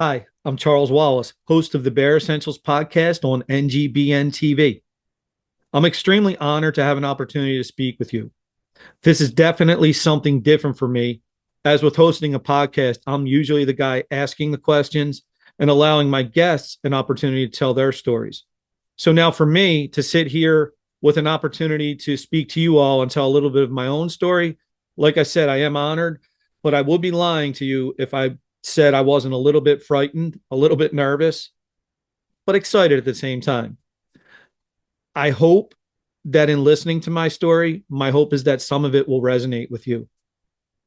Hi, I'm Charles Wallace, host of the Bear Essentials podcast on NGBN TV. I'm extremely honored to have an opportunity to speak with you. This is definitely something different for me. As with hosting a podcast, I'm usually the guy asking the questions and allowing my guests an opportunity to tell their stories. So now for me to sit here with an opportunity to speak to you all and tell a little bit of my own story, like I said, I am honored, but I would be lying to you if I said I wasn't a little bit frightened, a little bit nervous, but excited at the same time. I hope that in listening to my story, my hope is that some of it will resonate with you.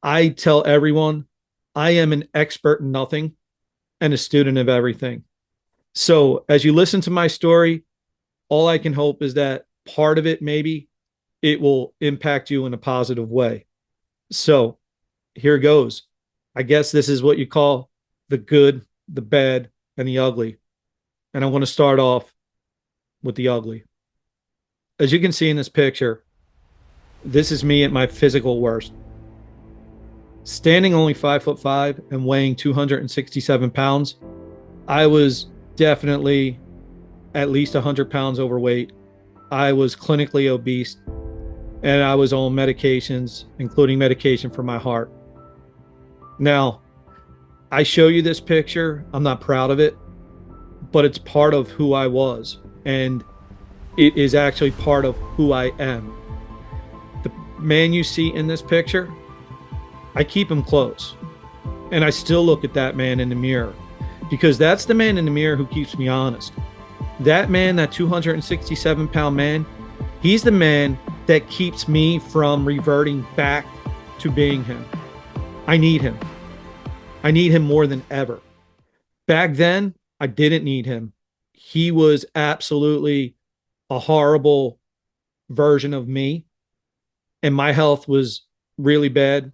I tell everyone I am an expert in nothing and a student of everything. So as you listen to my story, all I can hope is that part of it, maybe it will impact you in a positive way. So here goes. I guess this is what you call the good, the bad, and the ugly. And I want to start off with the ugly. As you can see in this picture, this is me at my physical worst. Standing only 5'5" and weighing 267 pounds, I was definitely at least 100 pounds overweight. I was clinically obese and I was on medications, including medication for my heart. Now, I show you this picture. I'm not proud of it, but it's part of who I was. And it is actually part of who I am. The man you see in this picture, I keep him close. And I still look at that man in the mirror because that's the man in the mirror who keeps me honest. That man, that 267-pound man, he's the man that keeps me from reverting back to being him. I need him. I need him more than ever. Back then, I didn't need him. He was absolutely a horrible version of me, and my health was really bad.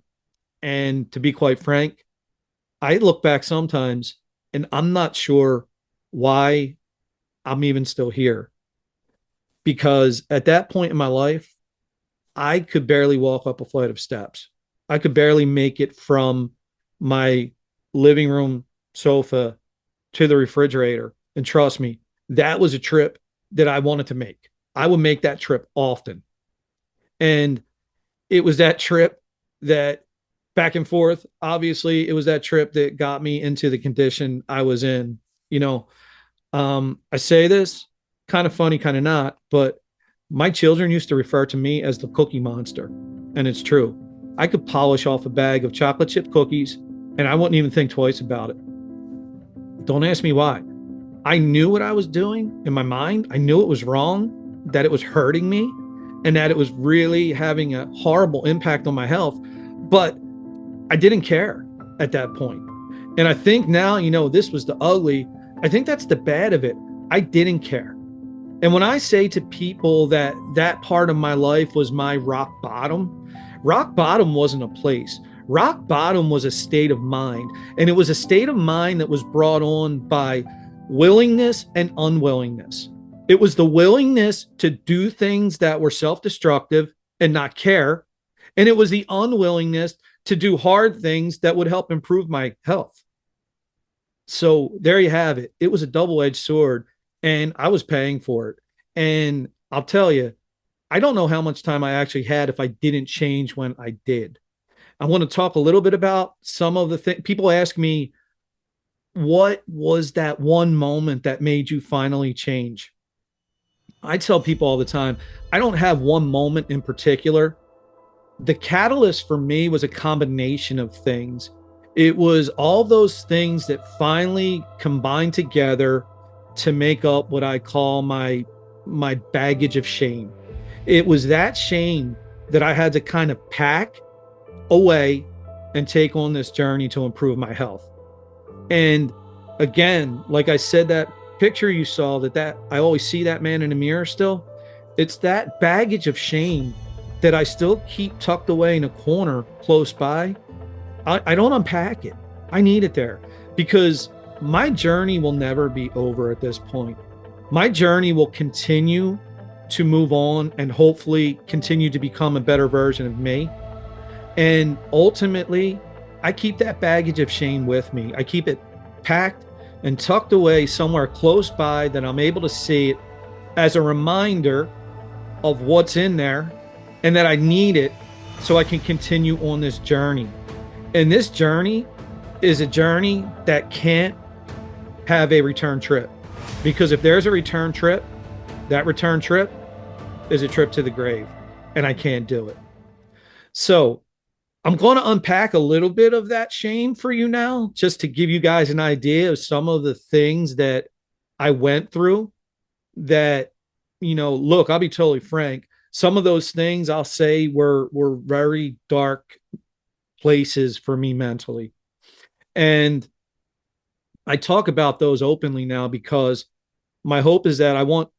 And to be quite frank, I look back sometimes and I'm not sure why I'm even still here. Because at that point in my life, I could barely walk up a flight of steps. I could barely make it from my living room sofa to the refrigerator. And trust me, that was a trip that I wanted to make. I would make that trip often. And it was that trip that back and forth, obviously, it was that trip that got me into the condition I was in. I say this kind of funny, kind of not, but my children used to refer to me as the Cookie Monster. And it's true. I could polish off a bag of chocolate chip cookies and I wouldn't even think twice about it. Don't ask me why. I knew what I was doing in my mind. I knew it was wrong, that it was hurting me, and that it was really having a horrible impact on my health. But I didn't care at that point. And I think now, this was the ugly. I think that's the bad of it. I didn't care. And when I say to people that that part of my life was my rock bottom wasn't a place. Rock bottom was a state of mind. And it was a state of mind that was brought on by willingness and unwillingness. It was the willingness to do things that were self-destructive and not care. And it was the unwillingness to do hard things that would help improve my health. So there you have it. It was a double-edged sword and I was paying for it. And I'll tell you, I don't know how much time I actually had if I didn't change when I did. I want to talk a little bit about some of the things. People ask me, what was that one moment that made you finally change? I tell people all the time, I don't have one moment in particular. The catalyst for me was a combination of things. It was all those things that finally combined together to make up what I call my baggage of shame. It was that shame that I had to kind of pack away and take on this journey to improve my health. And again, like I said, that picture you saw, that I always see that man in the mirror still. It's that baggage of shame that I still keep tucked away in a corner close by. I don't unpack it. I need it there because my journey will never be over at this point. My journey will continue to move on and hopefully continue to become a better version of me. And ultimately, I keep that baggage of shame with me. I keep it packed and tucked away somewhere close by that I'm able to see it as a reminder of what's in there and that I need it so I can continue on this journey. And this journey is a journey that can't have a return trip, because if there's a return trip, that return trip is a trip to the grave, and I can't do it. So I'm going to unpack a little bit of that shame for you now, just to give you guys an idea of some of the things that I went through that, look, I'll be totally frank. Some of those things I'll say were very dark places for me mentally. And I talk about those openly now because my hope is that I want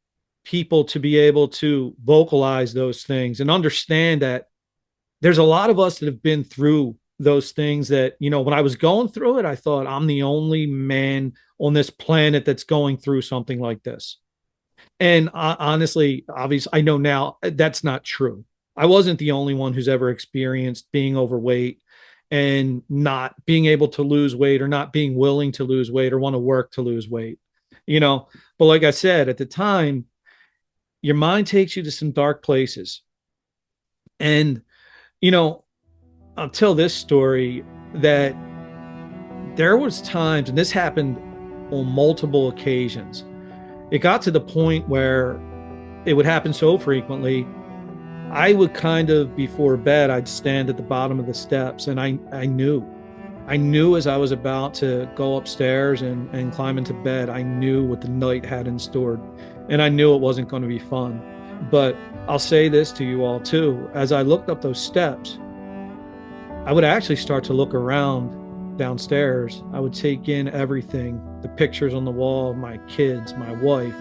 people to be able to vocalize those things and understand that there's a lot of us that have been through those things that, when I was going through it, I thought I'm the only man on this planet that's going through something like this. And honestly, obviously, I know now that's not true. I wasn't the only one who's ever experienced being overweight and not being able to lose weight, or not being willing to lose weight, or want to work to lose weight, But like I said, at the time, your mind takes you to some dark places. And, I'll tell this story that there was times, and this happened on multiple occasions. It got to the point where it would happen so frequently, I would kind of, before bed, I'd stand at the bottom of the steps, and I knew as I was about to go upstairs and climb into bed, I knew what the night had in store, and I knew it wasn't going to be fun. But I'll say this to you all too. As I looked up those steps, I would actually start to look around downstairs. I would take in everything, the pictures on the wall of my kids, my wife.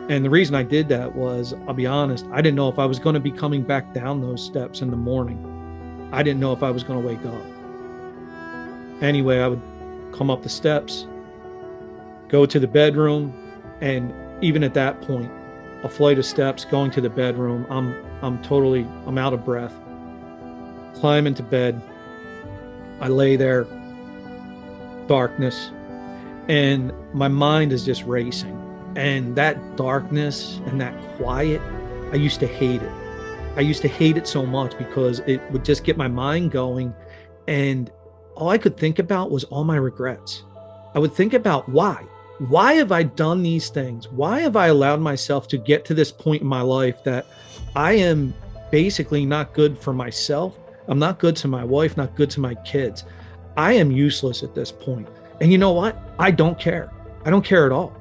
And the reason I did that was, I'll be honest, I didn't know if I was going to be coming back down those steps in the morning. I didn't know if I was going to wake up. Anyway, I would come up the steps, go to the bedroom, and even at that point, a flight of steps going to the bedroom, I'm out of breath. Climb into bed. I lay there, darkness, and my mind is just racing. And that darkness and that quiet, I used to hate it. I used to hate it so much because it would just get my mind going. And all I could think about was all my regrets. I would think about why. Why have I done these things? Why have I allowed myself to get to this point in my life that I am basically not good for myself? I'm not good to my wife, not good to my kids. I am useless at this point. And you know what? I don't care. I don't care at all.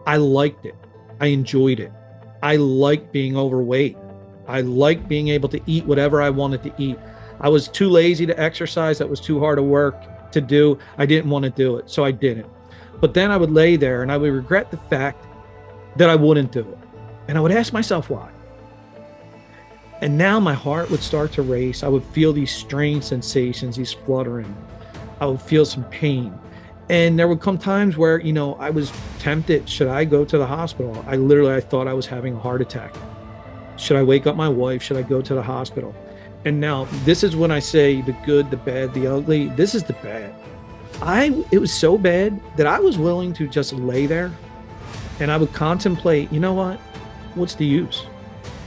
I liked it. I enjoyed it. I liked being overweight. I liked being able to eat whatever I wanted to eat. I was too lazy to exercise. That was too hard of work to do. I didn't want to do it, so I didn't. But then I would lay there and I would regret the fact that I wouldn't do it. And I would ask myself why. And now my heart would start to race. I would feel these strange sensations, these fluttering. I would feel some pain. And there would come times where, I was tempted. Should I go to the hospital? I thought I was having a heart attack. Should I wake up my wife? Should I go to the hospital? And now this is when I say the good, the bad, the ugly. This is the bad. It was so bad that I was willing to just lay there and I would contemplate, what's the use?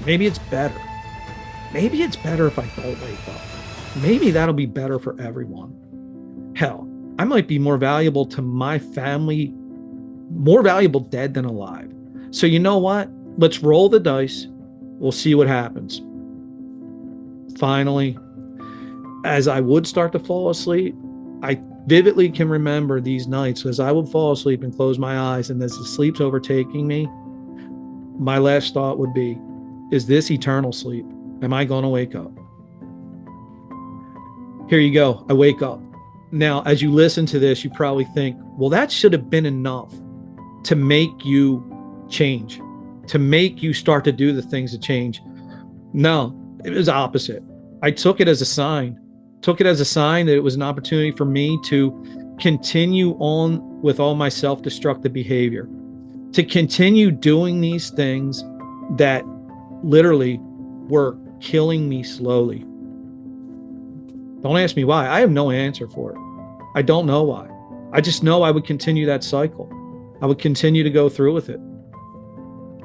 Maybe it's better. Maybe it's better if I don't wake up. Maybe that'll be better for everyone. Hell, I might be more valuable to my family, more valuable dead than alive. So you know what? Let's roll the dice. We'll see what happens. Finally, as I would start to fall asleep, I vividly can remember these nights as I would fall asleep and close my eyes, and as the sleep's overtaking me, my last thought would be, is this eternal sleep? Am I going to wake up? Here you go. I wake up. Now, as you listen to this, you probably think, well, that should have been enough to make you change, to make you start to do the things to change. No, it was opposite. I took it as a sign. That it was an opportunity for me to continue on with all my self-destructive behavior, to continue doing these things that literally were killing me slowly. Don't ask me why. I have no answer for it. I don't know why. I just know I would continue that cycle. I would continue to go through with it.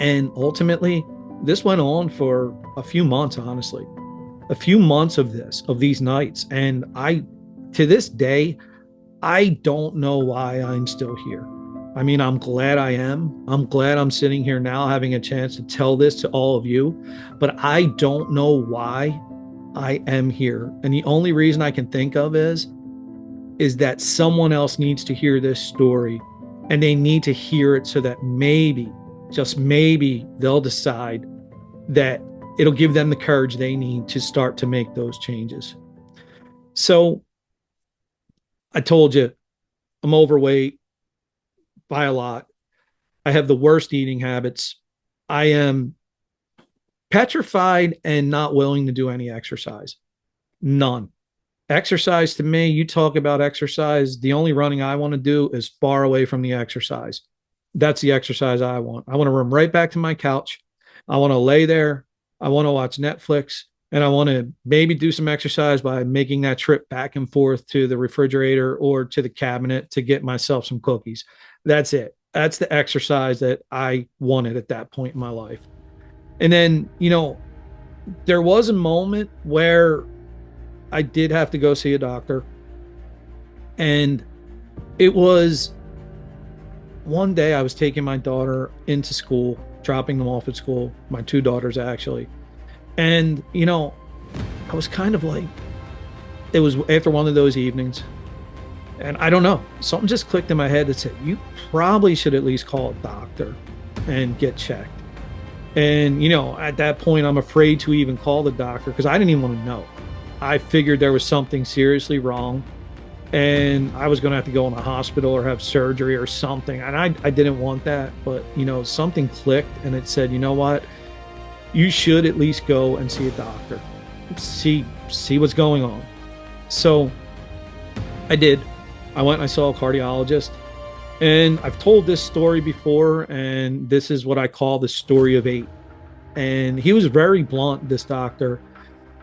And ultimately, this went on for a few months, honestly, a few months of these nights. And to this day, I don't know why I'm still here. I mean, I'm glad I am. I'm glad I'm sitting here now having a chance to tell this to all of you, but I don't know why I am here. And the only reason I can think of is that someone else needs to hear this story, and they need to hear it so that maybe, just maybe, they'll decide that it'll give them the courage they need to start to make those changes. So I told you, I'm overweight by a lot. I have the worst eating habits. I am petrified and not willing to do any exercise. None. Exercise to me, you talk about exercise, the only running I want to do is far away from the exercise. That's the exercise I want. I want to run right back to my couch. I want to lay there. I want to watch Netflix, and I want to maybe do some exercise by making that trip back and forth to the refrigerator or to the cabinet to get myself some cookies. That's it. That's the exercise that I wanted at that point in my life. And then, there was a moment where I did have to go see a doctor. And it was one day I was taking my daughter into school, dropping them off at school, my two daughters actually. And, I was kind of like, it was after one of those evenings. And I don't know, something just clicked in my head that said, you probably should at least call a doctor and get checked. And, at that point, I'm afraid to even call the doctor because I didn't even want to know. I figured there was something seriously wrong and I was going to have to go in the hospital or have surgery or something. And I didn't want that. But, something clicked and it said, you know what? You should at least go and see a doctor. See what's going on. So I did. I went and I saw a cardiologist. And I've told this story before, and this is what I call the story of 8. And he was very blunt, this doctor.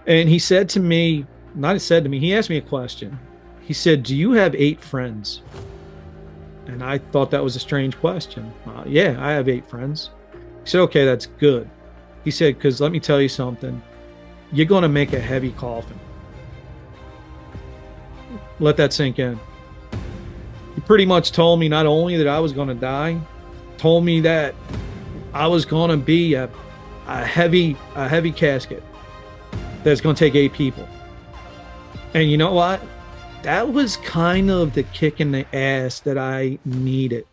And he said to me, he asked me a question. He said, do you have 8 friends? And I thought that was a strange question. Yeah, I have 8 friends. He said, okay, that's good. He said, because let me tell you something. You're going to make a heavy coffin. Let that sink in. He pretty much told me not only that I was going to die, told me that I was going to be a heavy casket that's going to take 8 people. And you know what? That was kind of the kick in the ass that I needed.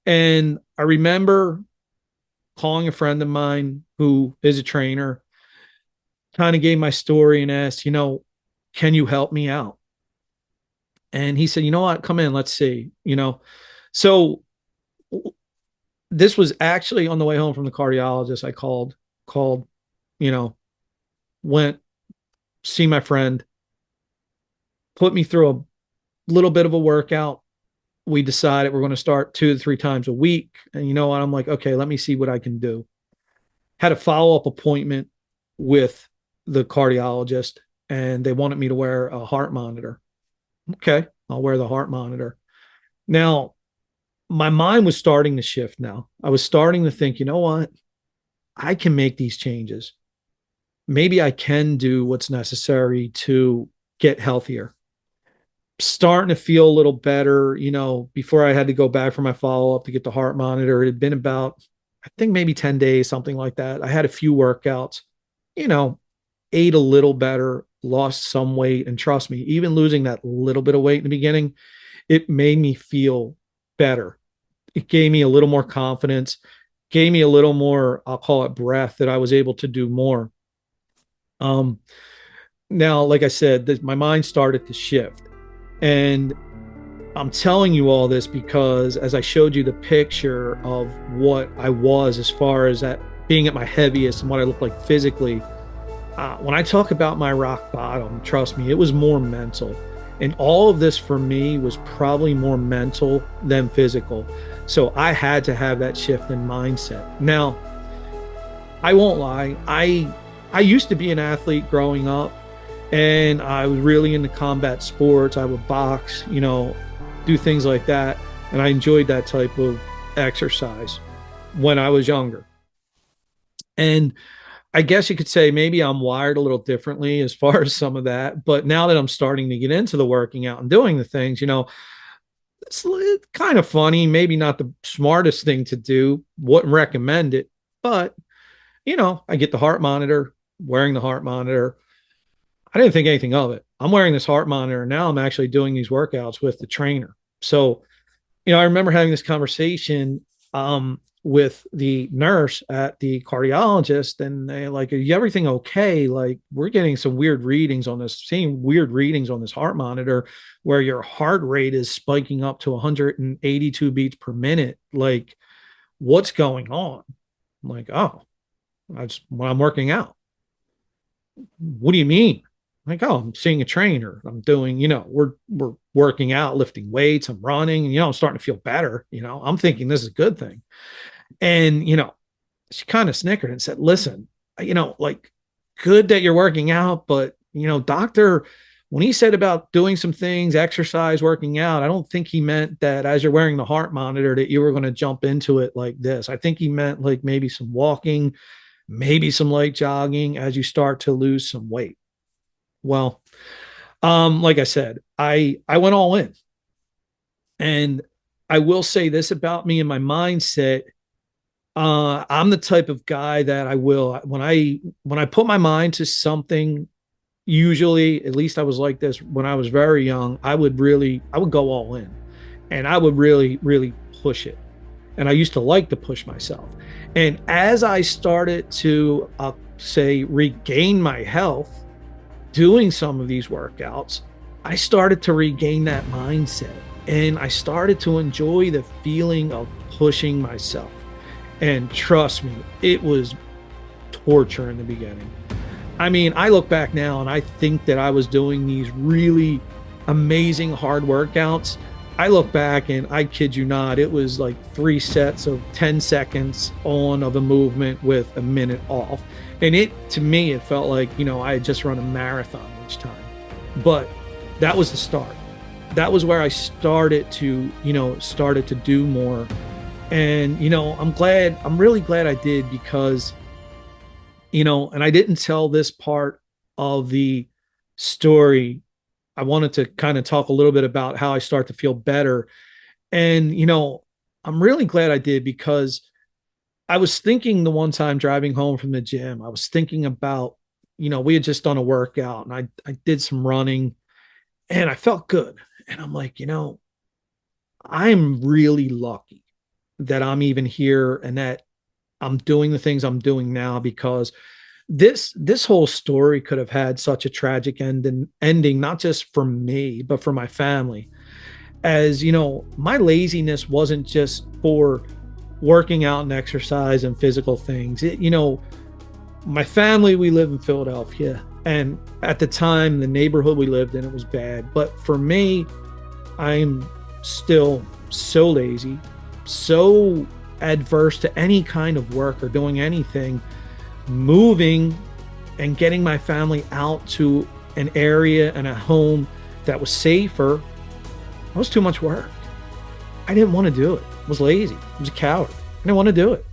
And I remember calling a friend of mine who is a trainer, kind of gave my story and asked, can you help me out? And he said, you know what, come in, let's see, So this was actually on the way home from the cardiologist. I called, went, see my friend, put me through a little bit of a workout. We decided we're going to start 2 to 3 times a week. And you know what? I'm like, okay, let me see what I can do. Had a follow-up appointment with the cardiologist, and they wanted me to wear a heart monitor. Okay, I'll wear the heart monitor. Now, my mind was starting to shift now. I was starting to think, you know what? I can make these changes. Maybe I can do what's necessary to get healthier. Starting to feel a little better, before I had to go back for my follow-up to get the heart monitor. It had been about, I think maybe 10 days, something like that. I had a few workouts, ate a little better, lost some weight. And trust me, even losing that little bit of weight in the beginning, it made me feel better. It gave me a little more confidence, gave me a little more, I'll call it breath, that I was able to do more. Now, like I said, my mind started to shift. And I'm telling you all this because as I showed you the picture of what I was as far as that being at my heaviest and what I looked like physically, when I talk about my rock bottom, trust me, it was more mental. And all of this for me was probably more mental than physical. So I had to have that shift in mindset. Now, I won't lie. I used to be an athlete growing up, and I was really into combat sports. I would box, do things like that. And I enjoyed that type of exercise when I was younger. And I guess you could say maybe I'm wired a little differently as far as some of that. But now that I'm starting to get into the working out and doing the things, it's kind of funny, maybe not the smartest thing to do, wouldn't recommend it. But, I get the heart monitor, wearing the heart monitor. I didn't think anything of it. I'm wearing this heart monitor. And now I'm actually doing these workouts with the trainer. So, I remember having this conversation with the nurse at the cardiologist, and they like, "Is everything okay? Like, we're getting some weird readings on this, seeing weird readings on this heart monitor where your heart rate is spiking up to 182 beats per minute. Like, what's going on?" I'm like, "Oh, that's when I'm working out." "What do you mean?" I'm like, "Oh, I'm seeing a trainer. I'm doing, we're working out, lifting weights. I'm running, and, I'm starting to feel better. I'm thinking this is a good thing." And, she kind of snickered and said, "Listen, like, good that you're working out, but, doctor, when he said about doing some things, exercise, working out, I don't think he meant that as you're wearing the heart monitor that you were going to jump into it like this. I think he meant like maybe some walking, maybe some light jogging as you start to lose some weight." Well, like I said, I went all in. And I will say this about me and my mindset. I'm the type of guy that I will, when I put my mind to something, usually, at least I was like this when I was very young, I would go all in, and I would really, really push it. And I used to like to push myself. And as I started to, say, regain my health, doing some of these workouts, I started to regain that mindset, and I started to enjoy the feeling of pushing myself. And trust me, it was torture in the beginning. I mean, I look back now and I think that I was doing these really amazing hard workouts. I look back and I kid you not, it was like 3 sets of 10 seconds on of a movement with a minute off. And to me, it felt like, I had just run a marathon each time. But that was the start. That was where I started to do more. And, I'm really glad I did, because, and I didn't tell this part of the story. I wanted to kind of talk a little bit about how I start to feel better. And, I'm really glad I did, because I was thinking the one time driving home from the gym, I was thinking about, we had just done a workout and I did some running and I felt good. And I'm like, I'm really lucky that I'm even here and that I'm doing the things I'm doing now, because this whole story could have had such a tragic ending, not just for me, but for my family. As my laziness wasn't just for working out and exercise and physical things. My family, we live in Philadelphia, and at the time, the neighborhood we lived in, it was bad. But for me, I'm still so lazy, so adverse to any kind of work or doing anything, moving and getting my family out to an area and a home that was safer. It was too much work. I didn't want to do it. I was lazy. I was a coward. I didn't want to do it.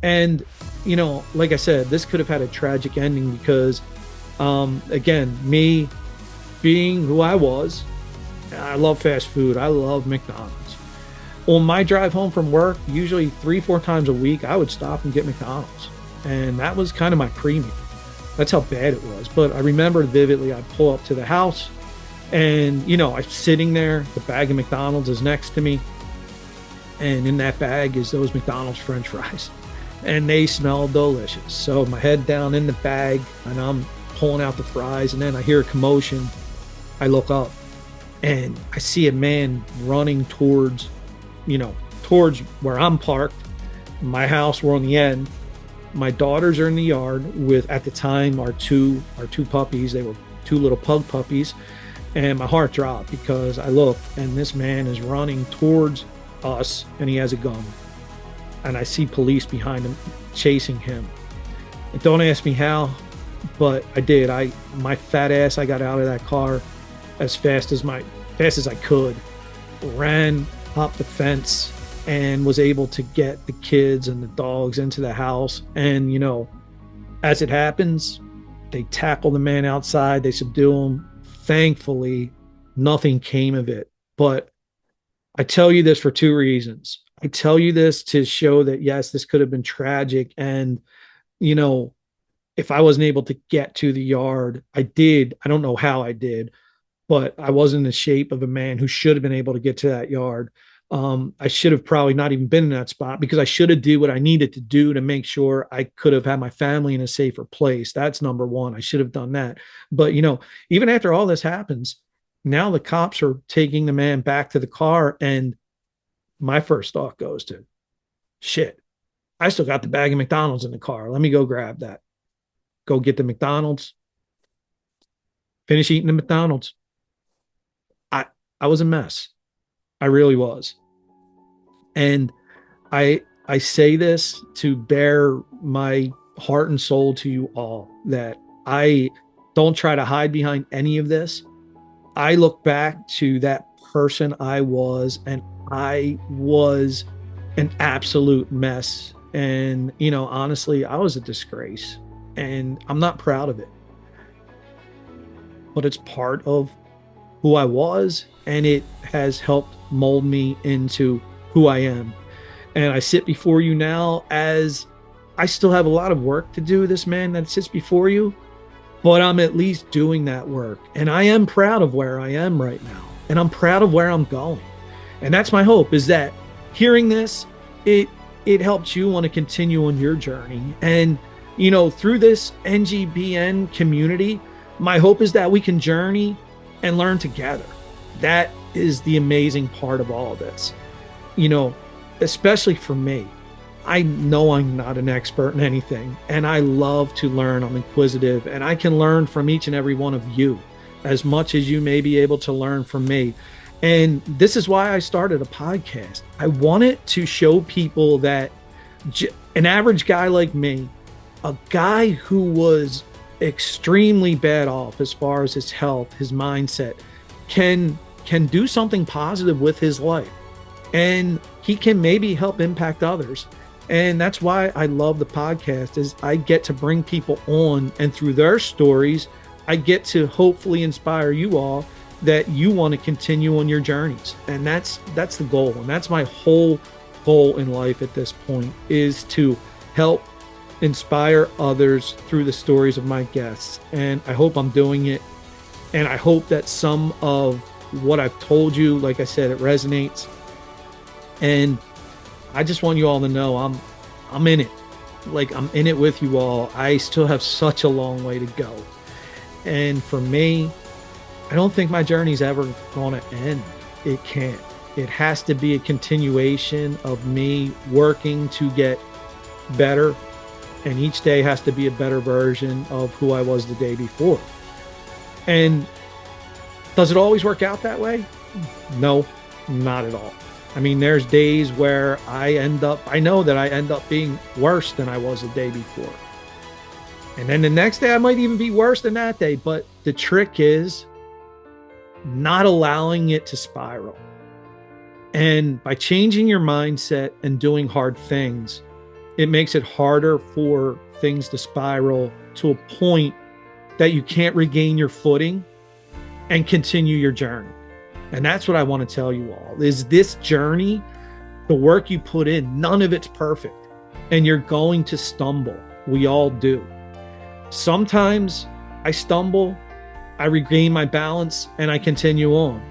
And, like I said, this could have had a tragic ending because, again, me being who I was, I love fast food. I love McDonald's. On my drive home from work, usually 3-4 times a week, I would stop and get McDonald's. And that was kind of my premium. That's how bad it was. But I remember vividly, I'd pull up to the house and, I'm sitting there. The bag of McDonald's is next to me. And in that bag is those McDonald's French fries. And they smell delicious. So my head down in the bag and I'm pulling out the fries. And then I hear a commotion. I look up and I see a man running towards where I'm parked. My house, we're on the end. My daughters are in the yard with, at the time, our two puppies. They were 2 little pug puppies. And my heart dropped because I look and this man is running towards us and he has a gun. And I see police behind him chasing him. And don't ask me how, but I did. My fat ass, I got out of that car as fast as I could. ran, hopped the fence, and was able to get the kids and the dogs into the house. And, as it happens, they tackle the man outside, they subdue him. Thankfully, nothing came of it. But I tell you this for two reasons. I tell you this to show that, yes, this could have been tragic. And, if I wasn't able to get to the yard, I did. I don't know how I did, but I was in the shape of a man who should have been able to get to that yard. I should have probably not even been in that spot because I should have did what I needed to do to make sure I could have had my family in a safer place. That's number one. I should have done that. But, even after all this happens, now the cops are taking the man back to the car. And my first thought goes to, shit, I still got the bag of McDonald's in the car. Let me go grab that. Go get the McDonald's, finish eating the McDonald's. I was a mess. I really was. And I say this to bear my heart and soul to you all, that I don't try to hide behind any of this. I look back to that person I was, and I was an absolute mess. And, honestly, I was a disgrace. And I'm not proud of it, but it's part of who I was, and it has helped mold me into who I am. And I sit before you now as I still have a lot of work to do, this man that sits before you, but I'm at least doing that work. And I am proud of where I am right now, and I'm proud of where I'm going. And that's my hope, is that hearing this, it helps you want to continue on your journey. And through this NGBN community, my hope is that we can journey and learn together. That is the amazing part of all of this. Especially for me, I know I'm not an expert in anything, and I love to learn. I'm inquisitive, and I can learn from each and every one of you as much as you may be able to learn from me. And this is why I started a podcast. I wanted to show people that an average guy like me, a guy who was extremely bad off as far as his health, his mindset, can do something positive with his life, and he can maybe help impact others. And that's why I love the podcast, is I get to bring people on, and through their stories, I get to hopefully inspire you all that you want to continue on your journeys. And that's the goal. And that's my whole goal in life at this point, is to help inspire others through the stories of my guests. And I hope I'm doing it. And I hope that some of what I've told you, like I said, it resonates. And I just want you all to know I'm in it. Like, I'm in it with you all. I still have such a long way to go. And for me, I don't think my journey's ever going to end. It can't. It has to be a continuation of me working to get better. And each day has to be a better version of who I was the day before. And does it always work out that way? No, not at all. I mean, there's days where I know that I end up being worse than I was the day before. And then the next day I might even be worse than that day. But the trick is not allowing it to spiral. And by changing your mindset and doing hard things, it makes it harder for things to spiral to a point that you can't regain your footing and continue your journey. And that's what I want to tell you all, is this journey, the work you put in, none of it's perfect. And you're going to stumble. We all do. Sometimes I stumble, I regain my balance, and I continue on.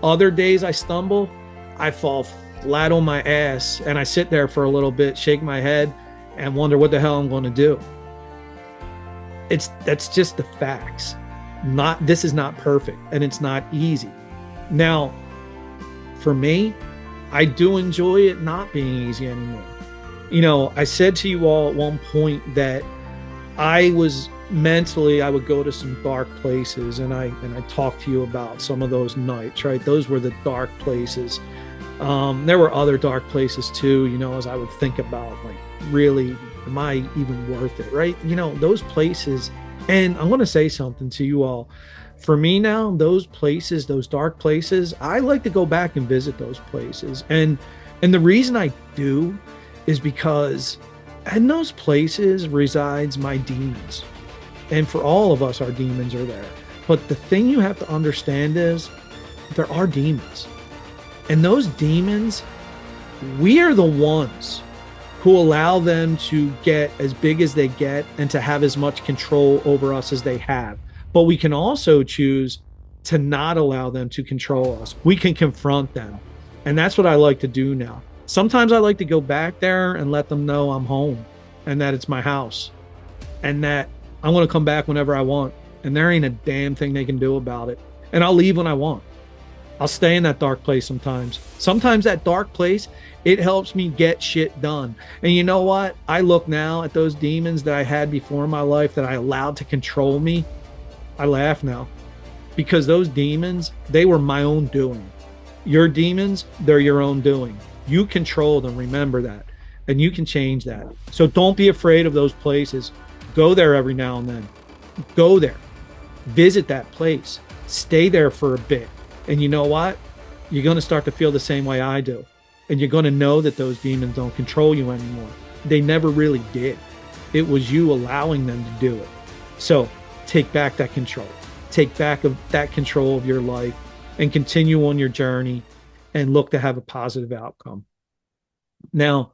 Other days I stumble, I fall flat on my ass, and I sit there for a little bit, shake my head, and wonder what the hell I'm going to do. That's just the facts. This is not perfect, and it's not easy. Now, for me, I do enjoy it not being easy anymore. I said to you all at one point that I would go to some dark places, and I talked to you about some of those nights, right? Those were the dark places. There were other dark places too, as I would think about, like, really, am I even worth it, right? Those places. And I'm going to say something to you all. For me now, those places, those dark places, I like to go back and visit those places. And the reason I do is because in those places resides my demons. And for all of us, our demons are there. But the thing you have to understand is there are demons. And those demons, we are the ones who allow them to get as big as they get and to have as much control over us as they have. But we can also choose to not allow them to control us. We can confront them. And that's what I like to do now. Sometimes I like to go back there and let them know I'm home and that it's my house and that I'm going to come back whenever I want. And there ain't a damn thing they can do about it. And I'll leave when I want. I'll stay in that dark place sometimes. Sometimes that dark place, it helps me get shit done. And you know what? I look now at those demons that I had before in my life that I allowed to control me. I laugh now because those demons, they were my own doing. Your demons, they're your own doing. You control them. Remember that. And you can change that. So don't be afraid of those places. Go there every now and then. Go there. Visit that place. Stay there for a bit. And you know what? You're going to start to feel the same way I do. And you're going to know that those demons don't control you anymore. They never really did. It was you allowing them to do it. So take back that control. Take back that control of your life and continue on your journey and look to have a positive outcome. Now,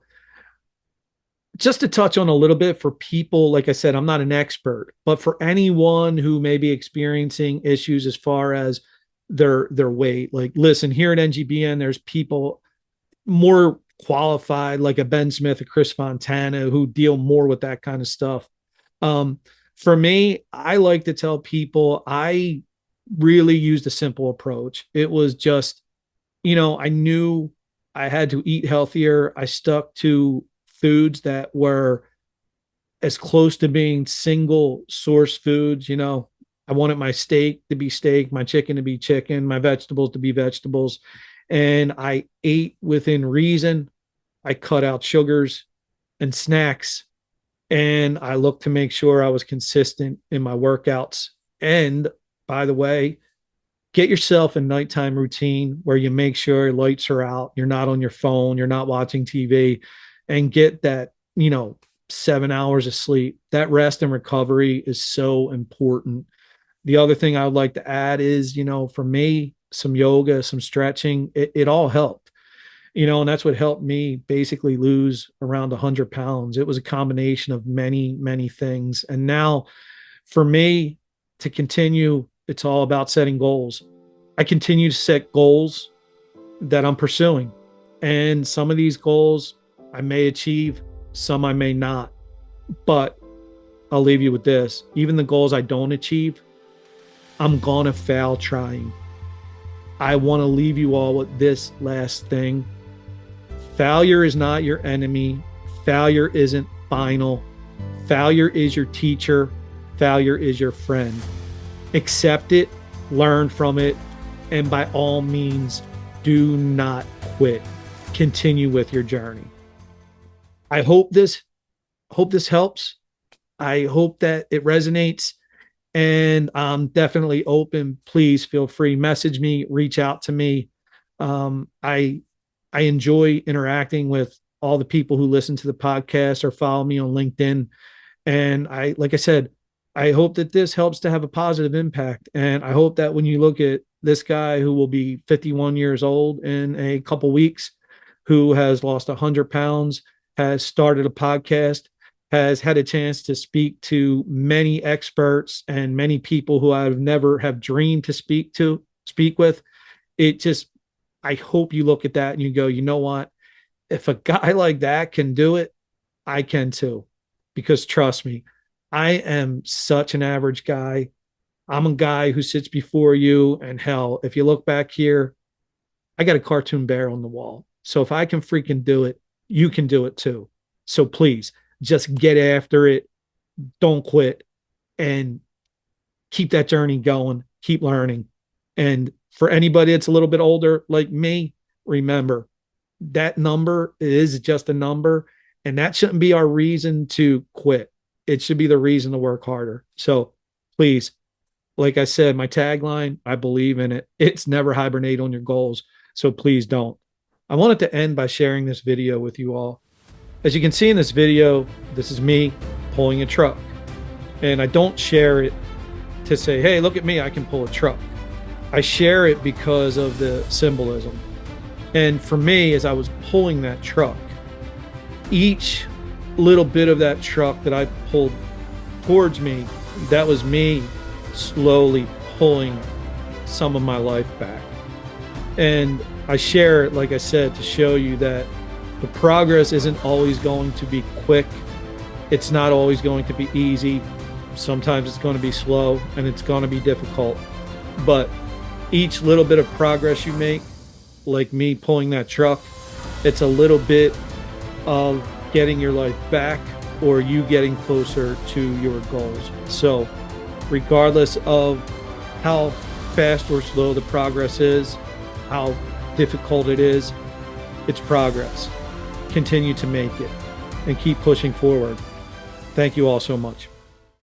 just to touch on a little bit for people, like I said, I'm not an expert, but for anyone who may be experiencing issues as far as their weight, like listen, here at NGBN, there's people more qualified, like a Ben Smith, a Chris Fontana, who deal more with that kind of stuff. For me, I like to tell people I really used a simple approach. It was just, I knew I had to eat healthier. I stuck to foods that were as close to being single source foods. I wanted my steak to be steak, my chicken to be chicken, my vegetables to be vegetables. And I ate within reason. I cut out sugars and snacks. And I looked to make sure I was consistent in my workouts. And by the way, get yourself a nighttime routine where you make sure your lights are out. You're not on your phone. You're not watching TV, and get that, 7 hours of sleep. That rest and recovery is so important. The other thing I would like to add is, for me, some yoga, some stretching, it all helped, and that's what helped me basically lose around 100 pounds. It was a combination of many, many things. And now for me to continue, it's all about setting goals. I continue to set goals that I'm pursuing. And some of these goals I may achieve, some I may not. But I'll leave you with this. Even the goals I don't achieve, I'm going to fail trying. I want to leave you all with this last thing. Failure is not your enemy. Failure isn't final. Failure is your teacher. Failure is your friend. Accept it, learn from it, and by all means, do not quit. Continue with your journey. I hope this helps. I hope that it resonates. And I'm definitely open. Please feel free. Message me, reach out to me. I enjoy interacting with all the people who listen to the podcast or follow me on LinkedIn. And like I said, I hope that this helps to have a positive impact. And I hope that when you look at this guy who will be 51 years old in a couple weeks, who has lost 100 pounds, has started a podcast, has had a chance to speak to many experts and many people who I've never have dreamed to speak with. I hope you look at that and you go, you know what? If a guy like that can do it, I can too. Because trust me, I am such an average guy. I'm a guy who sits before you, and hell, if you look back here, I got a cartoon bear on the wall. So if I can freaking do it, you can do it too. So please just get after it. Don't quit, and keep that journey going. Keep learning. And for anybody that's a little bit older like me, remember that number is just a number, and that shouldn't be our reason to quit. It should be the reason to work harder. So please Like I said, my tagline, I believe in it. It's never hibernate on your goals. So please don't. I wanted to end by sharing this video with you all. As you can see in this video, this is me pulling a truck. And I don't share it to say, hey, look at me, I can pull a truck. I share it because of the symbolism. And for me, as I was pulling that truck, each little bit of that truck that I pulled towards me, that was me slowly pulling some of my life back. And I share it, like I said, to show you that the progress isn't always going to be quick. It's not always going to be easy. Sometimes it's going to be slow and it's going to be difficult. But each little bit of progress you make, like me pulling that truck, it's a little bit of getting your life back or you getting closer to your goals. So regardless of how fast or slow the progress is, how difficult it is, it's progress. Continue to make it and keep pushing forward. Thank you all so much.